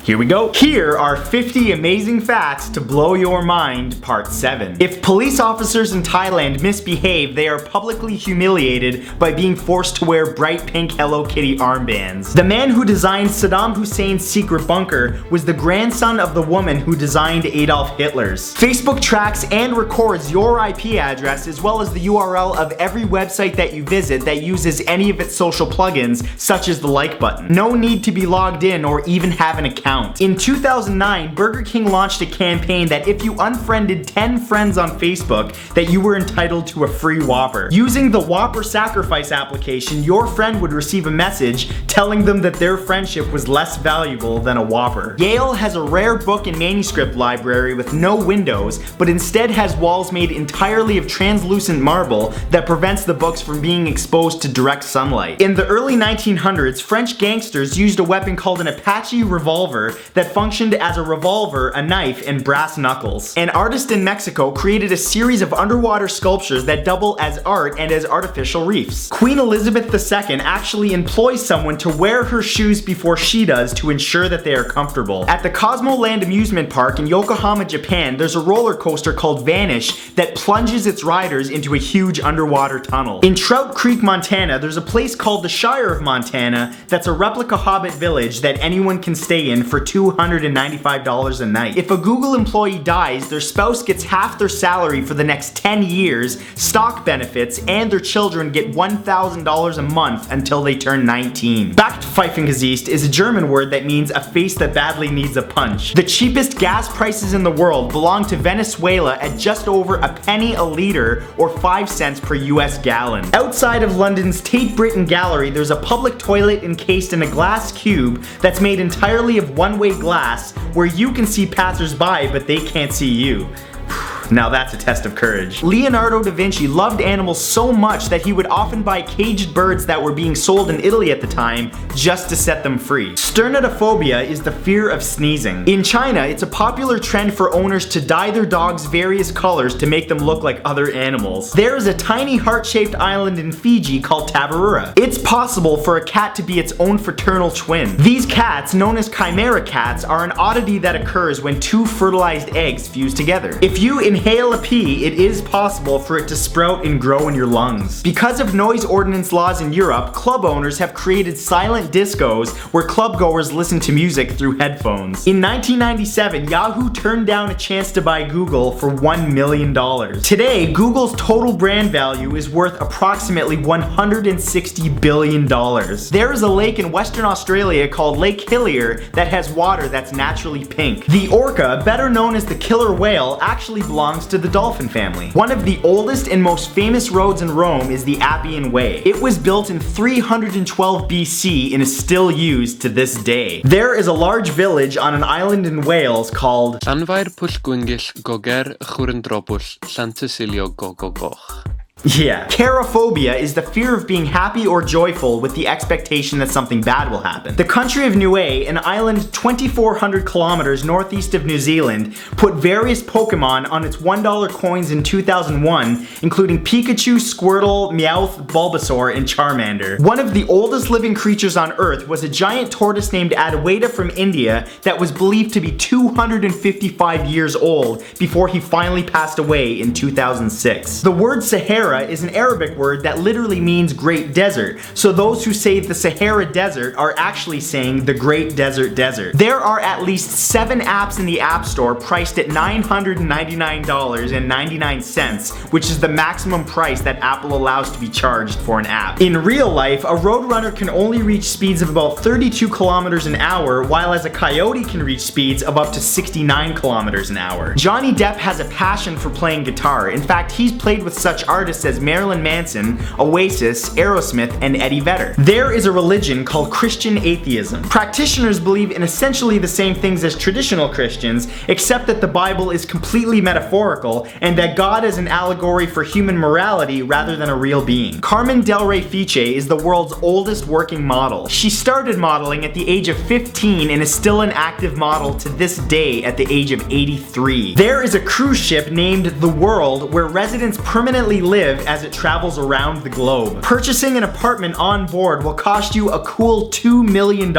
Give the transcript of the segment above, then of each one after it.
Here we go. Here are 50 amazing facts to blow your mind, part 7. If police officers in Thailand misbehave, they are publicly humiliated by being forced to wear bright pink Hello Kitty armbands. The man who designed Saddam Hussein's secret bunker was the grandson of the woman who designed Adolf Hitler's. Facebook tracks and records your IP address as well as the URL of every website that you visit that uses any of its social plugins, such as the like button. No need to be logged in or even have an account. In 2009, Burger King launched a campaign that if you unfriended 10 friends on Facebook, that you were entitled to a free Whopper. Using the Whopper Sacrifice application, your friend would receive a message telling them that their friendship was less valuable than a Whopper. Yale has a rare book and manuscript library with no windows, but instead has walls made entirely of translucent marble that prevents the books from being exposed to direct sunlight. In the early 1900s, French gangsters used a weapon called an Apache revolver that functioned as a revolver, a knife, and brass knuckles. An artist in Mexico created a series of underwater sculptures that double as art and as artificial reefs. Queen Elizabeth II actually employs someone to wear her shoes before she does to ensure that they are comfortable. At the Cosmoland amusement park in Yokohama, Japan, there's a roller coaster called Vanish that plunges its riders into a huge underwater tunnel. In Trout Creek, Montana, there's a place called the Shire of Montana that's a replica Hobbit village that anyone can stay in for $295 a night. If a Google employee dies, their spouse gets half their salary for the next 10 years, stock benefits, and their children get $1,000 a month until they turn 19. Backpfeifengesicht is a German word that means a face that badly needs a punch. The cheapest gas prices in the world belong to Venezuela at just over a penny a liter or 5 cents per US gallon. Outside of London's Tate Britain Gallery, there's a public toilet encased in a glass cube that's made entirely of one-way glass where you can see passers-by but they can't see you. Now that's a test of courage. Leonardo da Vinci loved animals so much that he would often buy caged birds that were being sold in Italy at the time just to set them free. Sternatophobia is the fear of sneezing. In China, it's a popular trend for owners to dye their dogs various colors to make them look like other animals. There is a tiny heart-shaped island in Fiji called Tabarua. It's possible for a cat to be its own fraternal twin. These cats, known as chimera cats, are an oddity that occurs when two fertilized eggs fuse together. If you inhale a pea, it is possible for it to sprout and grow in your lungs. Because of noise ordinance laws in Europe, club owners have created silent discos where clubgoers listen to music through headphones. In 1997, Yahoo turned down a chance to buy Google for $1 million. Today, Google's total brand value is worth approximately $160 billion. There is a lake in Western Australia called Lake Hillier that has water that's naturally pink. The orca, better known as the killer whale, actually belongs to the dolphin family. One of the oldest and most famous roads in Rome is the Appian Way. It was built in 312 BC and is still used to this day. There is a large village on an island in Wales called Llanfair Pwllgwyngyll Goger Chwrndrobwll Llantysilio Gogogoch. Yeah. Cherophobia is the fear of being happy or joyful with the expectation that something bad will happen. The country of Niue, an island 2,400 kilometers northeast of New Zealand, put various Pokemon on its $1 coins in 2001, including Pikachu, Squirtle, Meowth, Bulbasaur, and Charmander. One of the oldest living creatures on Earth was a giant tortoise named Adwaita from India that was believed to be 255 years old before he finally passed away in 2006. The word Sahara is an Arabic word that literally means Great Desert, so those who say the Sahara Desert are actually saying the Great Desert Desert. There are at least 7 apps in the App Store priced at $999.99, which is the maximum price that Apple allows to be charged for an app. In real life, a roadrunner can only reach speeds of about 32 kilometers an hour, while as a coyote can reach speeds of up to 69 kilometers an hour. Johnny Depp has a passion for playing guitar. In fact, he's played with such artists as Marilyn Manson, Oasis, Aerosmith, and Eddie Vedder. There is a religion called Christian atheism. Practitioners believe in essentially the same things as traditional Christians, except that the Bible is completely metaphorical and that God is an allegory for human morality rather than a real being. Carmen Del Rey Fiche is the world's oldest working model. She started modeling at the age of 15 and is still an active model to this day at the age of 83. There is a cruise ship named The World where residents permanently live live as it travels around the globe. Purchasing an apartment on board will cost you a cool $2 million,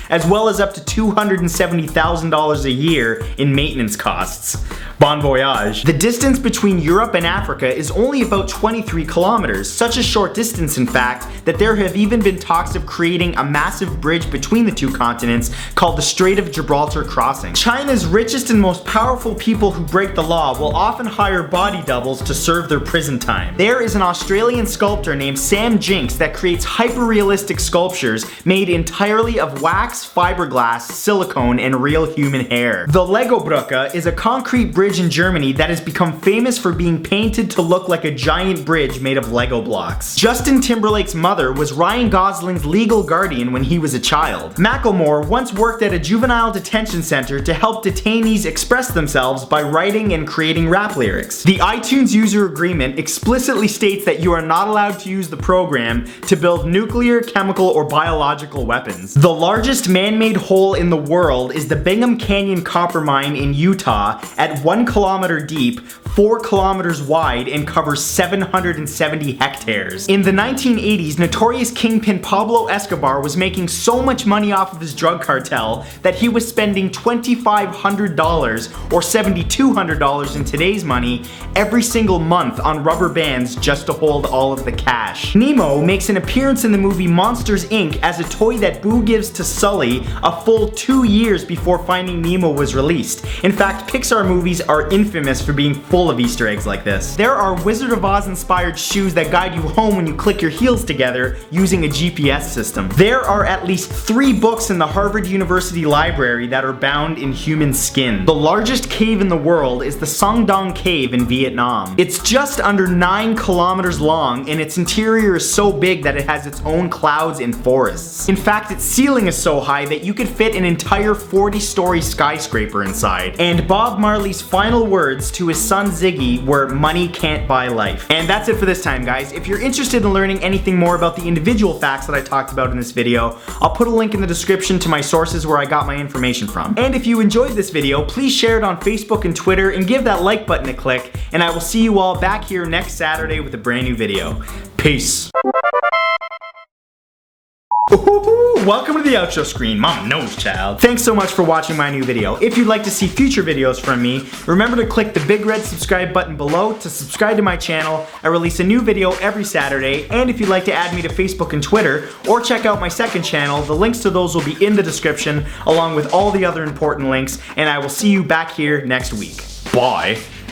as well as up to $270,000 a year in maintenance costs. Bon voyage. The distance between Europe and Africa is only about 23 kilometers, such a short distance in fact that there have even been talks of creating a massive bridge between the two continents called the Strait of Gibraltar crossing. China's richest and most powerful people who break the law will often hire body doubles to serve their prison time. There is an Australian sculptor named Sam Jinks that creates hyper-realistic sculptures made entirely of wax, fiberglass, silicone, and real human hair. The Lego Brücke is a concrete bridge in Germany that has become famous for being painted to look like a giant bridge made of Lego blocks. Justin Timberlake's mother was Ryan Gosling's legal guardian when he was a child. Macklemore once worked at a juvenile detention center to help detainees express themselves by writing and creating rap lyrics. The iTunes user agreement explicitly states that you are not allowed to use the program to build nuclear, chemical, or biological weapons. The largest man-made hole in the world is the Bingham Canyon copper mine in Utah at 1 kilometer deep, 4 kilometers wide, and covers 770 hectares. In the 1980s, notorious kingpin Pablo Escobar was making so much money off of his drug cartel that he was spending $2,500 or $7,200 in today's money every single month on rubber bands just to hold all of the cash. Nemo makes an appearance in the movie Monsters Inc. as a toy that Boo gives to Sully a full 2 years before Finding Nemo was released. In fact, Pixar movies are infamous for being full of Easter eggs like this. There are Wizard of Oz inspired shoes that guide you home when you click your heels together using a GPS system. There are at least 3 books in the Harvard University Library that are bound in human skin. The largest cave in the world is the Song Dong Cave in Vietnam. It's just under 9 kilometers long, and its interior is so big that it has its own clouds and forests. In fact, its ceiling is so high that you could fit an entire 40-story skyscraper inside. And Bob Marley's final words to his son Ziggy were, "Money can't buy life." And that's it for this time, guys. If you're interested in learning anything more about the individual facts that I talked about in this video, I'll put a link in the description to my sources where I got my information from. And if you enjoyed this video, please share it on Facebook and Twitter and give that like button a click, and I will see you all back here next Saturday with a brand new video. Peace. Ooh, welcome to the outro screen, Mama knows, child. Thanks so much for watching my new video. If you'd like to see future videos from me, remember to click the big red subscribe button below to subscribe to my channel. I release a new video every Saturday, and if you'd like to add me to Facebook and Twitter, or check out my second channel, the links to those will be in the description, along with all the other important links, and I will see you back here next week. Bye.